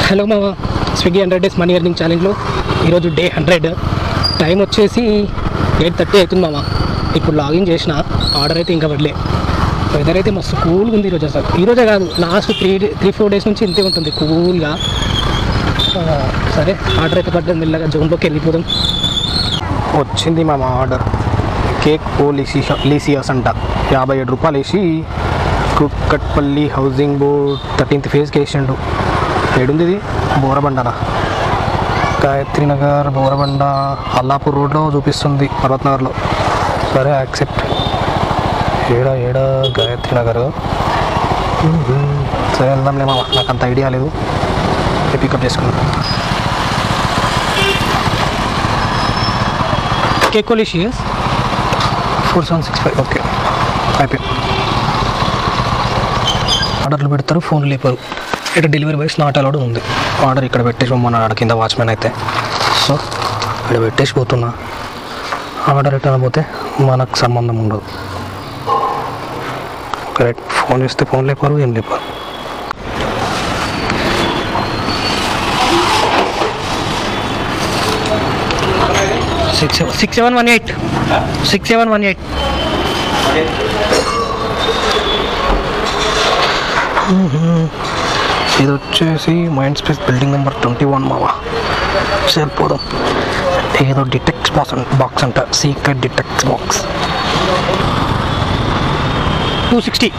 Hello మామ, Swiggy 100 days money earning ఛాలెంజ్లో ఈరోజు day 100. Time వచ్చేసి 8:30 అవుతుంది మామ. ఇప్పుడు లాగిన్ చేసిన, ఆర్డర్ అయితే ఇంకా పడలే. వెదర్ అయితే మస్తు కూల్గా ఉంది ఈరోజు. అసలు ఈరోజే కాదు, లాస్ట్ 3-4 డేస్ నుంచి ఇంతే ఉంటుంది కూల్గా. సరే ఆర్డర్ అయితే పడ్డది, మెల్లగా జోన్లోకి వెళ్ళిపోదాం. వచ్చింది మామ ఆర్డర్. కేక్ ఓ లీసియాస్ అంట, 57 రూపాయలు వేసి కుక్కట్పల్లి హౌసింగ్ బోర్డ్ 13th ఫేజ్కి వేసిండు. ఏడుంది ఇది? బోరబండనా? గాయత్రి నగర్ బోరబండ అల్లాపూర్ రోడ్లో చూపిస్తుంది, పర్వతనగర్లో. సరే యాక్సెప్ట్. ఏడా గాయత్రి నగర్. సరే వెళ్దాంలే మామ, నాకు అంత ఐడియా లేదు. పికప్ చేసుకున్నాం. కేక్ కొలిషియస్ 4765. ఓకే అయిపోయి. ఆర్డర్లు పెడతారు, ఫోన్లు లేపారు. ఇక్కడ డెలివరీ బాయ్స్ నాట్ అలౌడ్ ఉంది. ఆర్డర్ ఇక్కడ పెట్టేసి పోమన్నాడు కింద వాచ్మెన్ అయితే. సో ఇక్కడ పెట్టేసి పోతున్నా. ఆర్డర్ రిటర్న్ పోతే మనకు సంబంధం ఉండదు. కరెక్ట్. ఫోన్ చేస్తే ఫోన్ లేపారు, ఏం లేపారు. Six seven 6718. ఇది వచ్చేసి మైండ్ స్పేస్ బిల్డింగ్ నెంబర్ 21 మావా. సరిపోదాం. ఏదో డిటెక్ట్ బాక్స్ అంట, సీక్రెట్ డిటెక్ట్ బాక్స్. 260.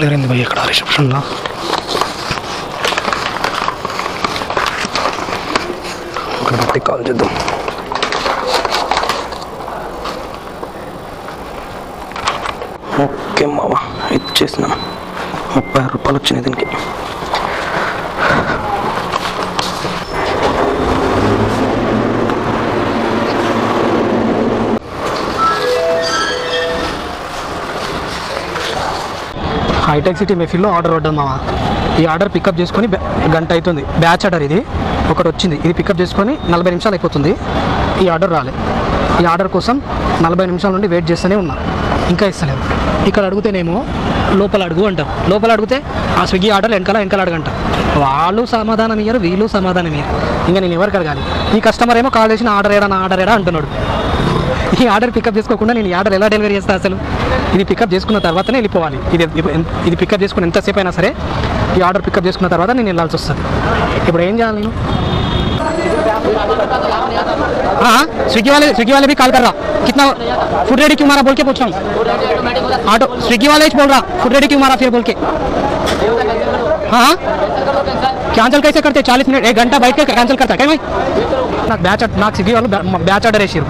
లేరండి భయ్య ఇక్కడ రిసెప్షన్లో. ఇక్కడ బట్టి కాల్ చేద్దాం. ఓకే మావా, ఇచ్చేసినాం. 36 రూపాయలు వచ్చినాయి దీనికి. హైటెక్ సిటీ మెఫిల్లో ఆర్డర్ పడ్డాం మామ. ఈ ఆర్డర్ పికప్ చేసుకొని గంట అవుతుంది. బ్యాచ్ ఆర్డర్ ఇది ఒకటి వచ్చింది. ఇది పికప్ చేసుకొని 40 నిమిషాలు అయిపోతుంది. ఈ ఆర్డర్ రాలే. ఈ ఆర్డర్ కోసం 40 నిమిషాల నుండి వెయిట్ చేస్తూనే ఉన్నా, ఇంకా ఇస్తలేదు. ఇక్కడ అడిగితేనేమో లోపల అడుగు అంటారు. లోపల అడిగితే ఆ స్విగ్గీ ఆర్డర్ వెనకాల అడగంట. వాళ్ళు సమాధానం ఇయ్యరు, వీళ్ళు సమాధానం ఇయ్యరు. ఇంకా నేను ఎవరికి అడగాలి? ఈ కస్టమర్ ఏమో కాల్ చేసిన ఆర్డర్ ఏడా అంటున్నాడు. ఈ ఆర్డర్ పికప్ చేసుకోకుండా నేను ఈ ఆర్డర్ ఎలా డెలివరీ చేస్తా? అసలు ఇది పికప్ చేసుకున్న తర్వాతనే వెళ్ళిపోవాలి. ఇది పికప్ చేసుకుని ఎంతసేపు అయినా సరే ఈ ఆర్డర్ పికప్ చేసుకున్న తర్వాత నేను వెళ్ళాల్సి వస్తుంది. ఇప్పుడు ఏం చేయాలి నేను? स्विगी वाले भी कॉल कर रहा, कितना फूड रेडी क्यों मारा बोल के पूछ रहा हूँ. ऑटो स्विगी वाले ही बोल रहा फूड रेडी क्यों मारा फिर बोल के. हाँ कैंसिल कैसे करते? 40 मिनट 1 घंटा बैठ के कैंसिल करता क्या भाई? నాకు స్విగ్గీ వాళ్ళు బ్యాచ్ ఆర్డర్ వేసారు.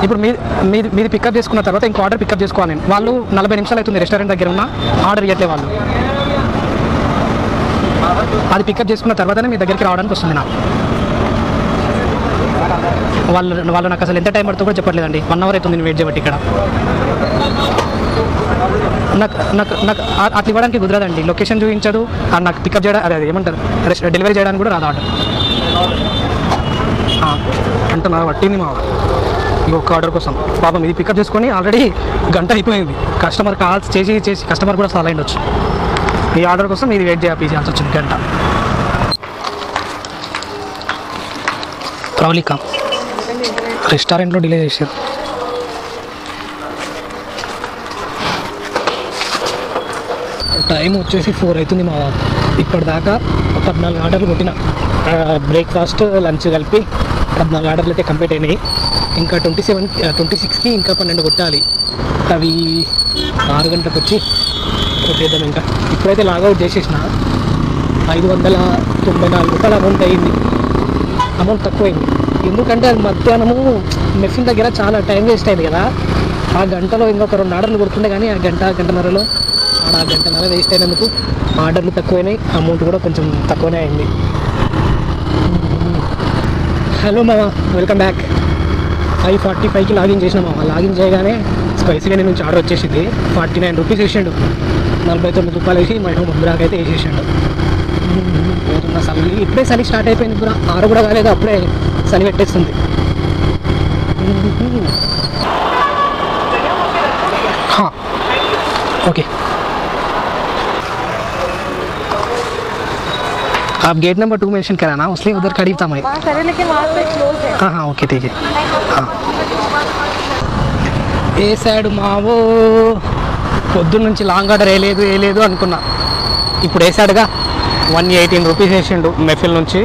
ఇప్పుడు మీది పికప్ చేసుకున్న తర్వాత ఇంకో ఆర్డర్ పికప్ చేసుకోవాలి నేను. వాళ్ళు 40 నిమిషాలు అవుతుంది రెస్టారెంట్ దగ్గర ఉన్న, ఆర్డర్ ఇవ్వట్లే వాళ్ళు. అది పికప్ చేసుకున్న తర్వాతనే మీ దగ్గరికి రావడానికి వస్తుంది. నాకు వాళ్ళు నాకు అసలు ఎంత టైం పడుతుందో కూడా చెప్పట్లేదండి. 1 అవర్ అవుతుంది నేను వెయిట్ చేయబట్టి ఇక్కడ. నాకు అట్లా ఇవ్వడానికి కుదరదండి. లొకేషన్ చూపించదు, నాకు పికప్ చేయడం అదే ఏమంటారు డెలివరీ చేయడానికి కూడా రాదు ఆర్డర్. అంటే నాకు పట్టింది మా ఇంకొక ఆర్డర్ కోసం. పాపం ఇది పికప్ చేసుకొని ఆల్రెడీ గంట అయిపోయింది. కస్టమర్ కాల్స్ చేసి కస్టమర్ కూడా సాల్వ్ అయ్యొచ్చు. ఈ ఆర్డర్ కోసం ఇది వెయిట్ చేయాల్సి వచ్చింది గంట. ప్రవళిక రెస్టారెంట్లో డిలే చేశారు. టైం వచ్చేసి 4 అవుతుంది మా. ఇప్పటిదాకా 14 ఆర్డర్లు కొట్టిన. బ్రేక్ఫాస్ట్ లంచ్ కలిపి 14 ఆర్డర్లు అయితే కంప్లీట్ అయినాయి. ఇంకా 26కి ఇంకా 12 కొట్టాలి. అవి 6 గంటలకు వచ్చి కొట్టేద్దాం. ఇంకా ఇప్పుడైతే లాగౌట్ చేసేసిన. 594 రూపాయలు అమౌంట్ అయ్యింది. అమౌంట్ తక్కువైంది. ఎందుకంటే అది మధ్యాహ్నము మెఫిన్ దగ్గర చాలా టైం వేస్ట్ అయింది కదా. ఆ గంటలో ఇంకొక 2 ఆర్డర్లు కొడుతుండే కానీ ఆ గంటన్నరలో ఆ గంటన్నర వేస్ట్ అయినందుకు ఆర్డర్లు తక్కువైనాయి, అమౌంట్ కూడా కొంచెం తక్కువనే అయింది. హలో మామ, వెల్కమ్ బ్యాక్. 5:45కి లాగిన్ చేసిన మామ. లాగిన్ చేయగానే స్పైసీగా నుంచి ఆర్డర్ వచ్చేసింది. 49 రూపీస్ వేసాడు. 49 రూపాయలు వేసి మా ముందురాకైతే వేసేసాడు. పోతున్న చలి ఇప్పుడే చలి స్టార్ట్ అయిపోయింది కూడా 6 కూడా కాలేదు అప్పుడే చలి పెట్టేస్తుంది ओके आप गेट नंबर 2 मेंशन करा ना उसलिए उधर खड़ी था मैं लेकिन वहाँ पे क्लोज है हाँ हाँ ओके ठीक है हाँ ఏ సైడ్ మావో పొద్దున్న నుంచి లాంగ్ ఆర్డర్ వేయలేదు అనుకున్నా ఇప్పుడు వేసాడుగా 118 రూపీస్ వేసిండు మెఫిల్ నుంచి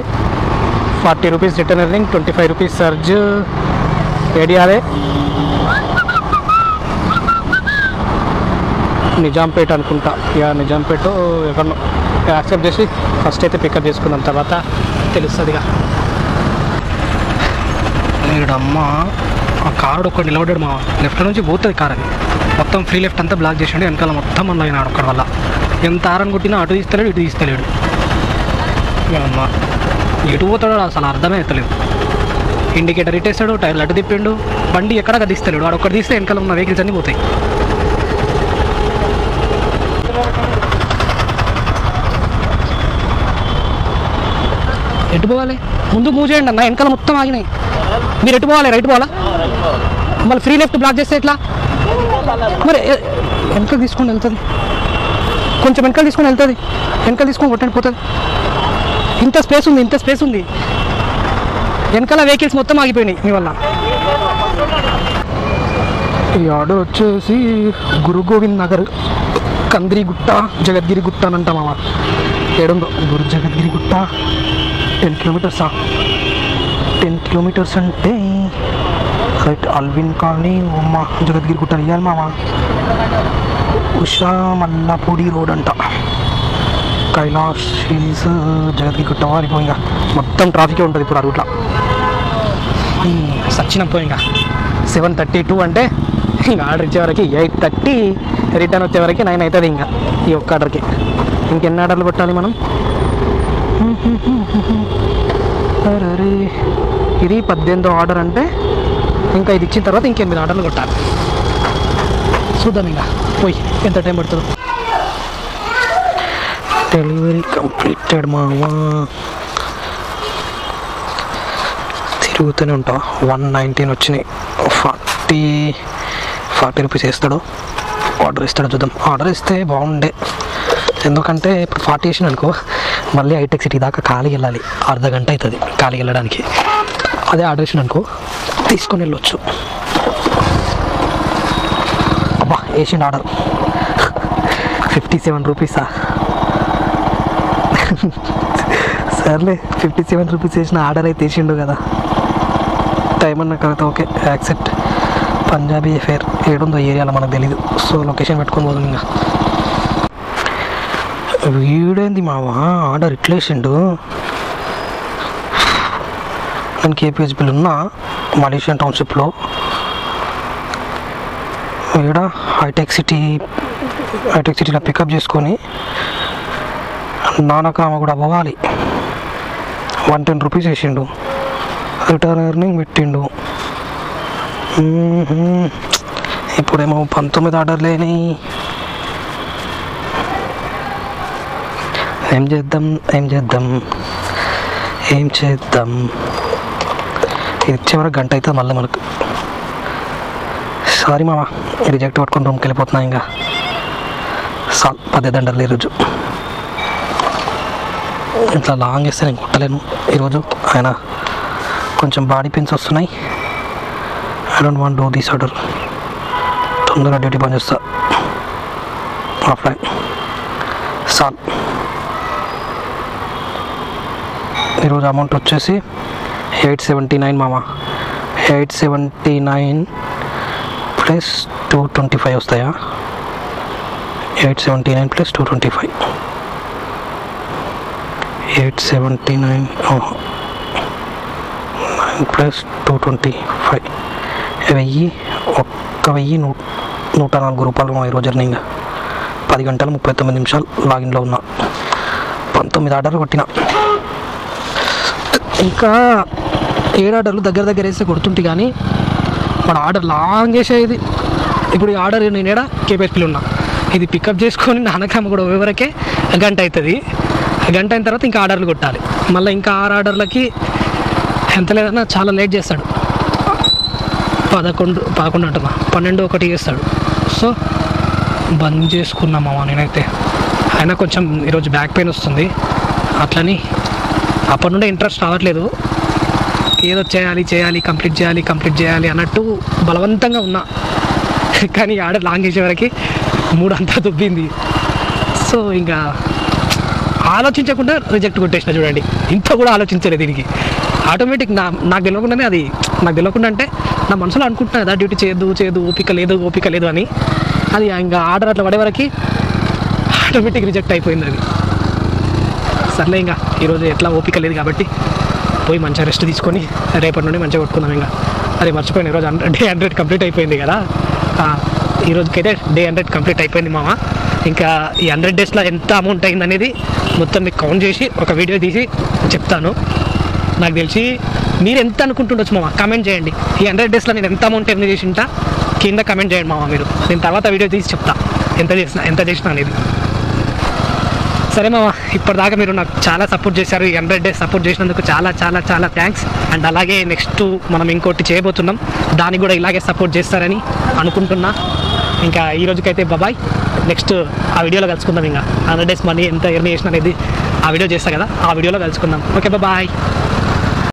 40 rupees return earning 25 rupees surge ఏడియాలే నిజాంపేట అనుకుంటా ఇక నిజాంపేట ఎక్కడో యాక్సెప్ట్ చేసి ఫస్ట్ అయితే పికప్ చేసుకుందాం తర్వాత తెలుస్తుందిగా వీడమ్మా ఆ కారు ఒక్కడు నిలబడ్డాడు మా లెఫ్ట్ నుంచి పోతుంది కార్ అది మొత్తం ఫ్రీ లెఫ్ట్ అంతా బ్లాక్ చేసాడు వెనకాల మొత్తం మళ్ళీ అయినాడు ఒక్కడి వల్ల ఎంత ఆరని కొట్టినా అటు తీస్తలేడు ఇటు తీస్తలేడు అమ్మ ఎటు పోతాడో అసలు అర్థమే అవుతలేదు ఇండికేటర్ ఇట్టేస్తాడు టైర్లు అటు తిప్పిండు బండి ఎక్కడ కదిస్తలేడు వాడు ఒక్కటి తీస్తే వెనకాల ఉన్న వెహికల్స్ అన్నీ పోతాయి ఎటు పోవాలి ముందు మూవ్ చేయండి అన్న వెనకాల మొత్తం ఆగినాయి మీరు ఎటు పోవాలి రైట్ పోవాలా మళ్ళీ ఫ్రీ లెఫ్ట్ బ్లాక్ చేస్తే ఎట్లా మరి వెనకాల తీసుకొని వెళ్తుంది కొంచెం వెనకాల తీసుకొని వెళ్తుంది వెనకాల తీసుకొని కొట్టండి పోతుంది ఇంత స్పేస్ ఉంది వెనకాల వెహికల్స్ మొత్తం ఆగిపోయినాయి మీ వల్ల ఈ ఆర్డర్ వచ్చేసి గురు గోవింద్ నగర్ కంద్రిగుట్ట జగద్గిరి గుట్ట అని అంటామా ఏడుందో గురు జగద్గిరి గుట్ట 10 కిలోమీటర్సా 10 కిలోమీటర్స్ అంటే రైట్ అల్విన్ కాలనీ ఉమ్మ జగద్గిరి గుట్ట ఇవ్వాలి మామ ఉషా మల్లాపూడి రోడ్ అంట కైలాష్ హిల్స్ జగద్గిరి గుట్ట వారిపోయింగా మొత్తం ట్రాఫికే ఉంటుంది ఇప్పుడు ఆ రూట్లో సచ్చినప్పుడు ఇంకా 7:32 అంటే ఇంకా ఆర్డర్ ఇచ్చేవరకు 8:30 రిటర్న్ వచ్చేవరకు 9 అవుతుంది ఇంకా ఈ ఒక్క ఆర్డర్కి ఇంకెన్ని ఆర్డర్లు కొట్టాలి మనం అరే ఇది 18వ ఆర్డర్ అంటే ఇంకా ఇది ఇచ్చిన తర్వాత ఇంక 8 ఆర్డర్లు కొట్టాలి చూద్దాం ఇంకా పోయి ఎంత టైం పడుతుందో డెలివరీ కంప్లీటెడ్ మావా తిరుగుతూనే ఉంటా 119 వచ్చినాయి 40 రూపీస్ వేస్తాడు ఆర్డర్ ఇస్తాడు చూద్దాం ఆర్డర్ ఇస్తే బాగుండే ఎందుకంటే ఇప్పుడు 40 వేసిన అనుకో మళ్ళీ హైటెక్ సిటీ దాకా ఖాళీ వెళ్ళాలి అర్ధ గంట అవుతుంది ఖాళీ వెళ్ళడానికి అదే ఆర్డర్ ఇచ్చిన అనుకో తీసుకొని వెళ్ళొచ్చు అబ్బా వేసిండు ఆర్డర్ 57 రూపీసా సర్లే 57 రూపీస్ వేసిన ఆర్డర్ అయితే వేసిండు కదా టైం అన్న కదా ఓకే యాక్సెప్ట్ పంజాబీ ఫేర్ ఏడుందో ఏరియాలో మనకు తెలీదు సో లొకేషన్ పెట్టుకొని పోదాం ఇంకా వీడేంది మావా ఆర్డర్ ఇట్లా వేసిండు నేను కేపీహెచ్బిల్ ఉన్నా మలేషియన్ టౌన్షిప్లో ఇక్కడ హైటెక్ సిటీలో పికప్ చేసుకొని నానకామ కూడా పోవాలి 110 రూపీస్ వేసిండు రిటర్న్ ఎర్నింగ్ పెట్టిండు ఇప్పుడేమో 19 ఆర్డర్ లేని ఏం చేద్దాం ఇది ఇచ్చేవరకు గంట అవుతుంది మళ్ళీ మనకు సారీ మామ రిజెక్ట్ పట్టుకొని రూమ్కి వెళ్ళిపోతున్నా ఇంకా సాల్ 10 దండలు ఈరోజు ఇట్లా లాంగ్ వేస్తే నేను కొట్టలేను ఈరోజు ఆయన కొంచెం బాడీ పెయిన్స్ వస్తున్నాయి I don't want do this order తొందరగా డ్యూటీ పని చేస్తా ఆఫ్లైన్ సాల్ ఈరోజు అమౌంట్ వచ్చేసి 879 మామ 879 ప్లస్ 225 వస్తాయా 879 ప్లస్ 225 879 ప్లస్ 225 1,104 రూపాయలు మా ఈరోజు జర్నీ 10 గంటలు 39 నిమిషాలు లాగిన్లో ఉన్నా 19 ఆర్డర్లు కొట్టిన ఇంకా 7 ఆర్డర్లు దగ్గర వేస్తే కొడుతుంటే కానీ మన ఆర్డర్ లాంగ్ వేసేది ఇప్పుడు ఈ ఆర్డర్ నేను కేపీహెచ్బిలో ఉన్నా ఇది పికప్ చేసుకొని నానకమ్మ కూడా పోయేవరకే గంట అవుతుంది గంట అయిన తర్వాత ఇంకా ఆర్డర్లు కొట్టాలి. మళ్ళీ ఇంకా 6 ఆర్డర్లకి ఎంత లేదన్నా చాలా లేట్ చేస్తాడు. 11 అంటున్నా 12, 1 చేస్తాడు. సో బంద్ చేసుకున్నామా నేనైతే. అయినా కొంచెం ఈరోజు బ్యాక్ పెయిన్ వస్తుంది, అట్లని అప్పటి నుండే ఇంట్రెస్ట్ రావట్లేదు. ఏదో చేయాలి కంప్లీట్ చేయాలి అన్నట్టు బలవంతంగా ఉన్నా. కానీ ఆర్డర్ లాంగ్ చేసే వరకు మూడంతా దుబ్బింది. సో ఇంకా ఆలోచించకుండా రిజెక్ట్ కొట్టేసిన. చూడండి, ఇంత కూడా ఆలోచించలేదు దీనికి. ఆటోమేటిక్ నాకు తెలియకుండానే అది నాకు తెలియకుండా అంటే నా మనసులో అనుకుంటున్నా కదా డ్యూటీ చేయదు ఓపిక లేదు అని. అది ఇంకా ఆర్డర్ అట్లా పడే వరకు ఆటోమేటిక్ రిజెక్ట్ అయిపోయింది అది. సర్లే ఇంకా ఈరోజు ఎట్లా ఓపిక లేదు కాబట్టి పోయి మంచిగా రెస్ట్ తీసుకొని రేపటి నుండి మంచిగా కొట్టుకుందాం. ఇంకా అదే మర్చిపోయాను, ఈరోజు డే 100 కంప్లీట్ అయిపోయింది కదా. ఈరోజుకైతే డే 100 కంప్లీట్ అయిపోయింది మామ. ఇంకా ఈ 100 డేస్లో ఎంత అమౌంట్ అయింది అనేది మొత్తం మీకు కౌంట్ చేసి ఒక వీడియో తీసి చెప్తాను. నాకు తెలిసి మీరు ఎంత అనుకుంటుండొచ్చు మామ, కామెంట్ చేయండి. ఈ 100 డేస్లో నేను ఎంత అమౌంట్ ఎర్న్ చేసి ఉంటా కింద కామెంట్ చేయండి మామ మీరు. నేను తర్వాత వీడియో తీసి చెప్తా ఎంత చేసిన అనేది. సరే మామ, ఇప్పటిదాకా మీరు నాకు చాలా సపోర్ట్ చేశారు. ఈ 100 డేస్ సపోర్ట్ చేసినందుకు చాలా చాలా చాలా థ్యాంక్స్. అండ్ అలాగే నెక్స్ట్ మనం ఇంకోటి చేయబోతున్నాం, దానికి కూడా ఇలాగే సపోర్ట్ చేస్తారని అనుకుంటున్నా. ఇంకా ఈ రోజుకైతే బాయ్. నెక్స్ట్ ఆ వీడియోలో కలుసుకుందాం. ఇంకా 100 డేస్ మనీ ఎంత ఎర్న్ చేసిన అనేది ఆ వీడియో చేస్తా కదా, ఆ వీడియోలో కలుసుకుందాం. Okay bye.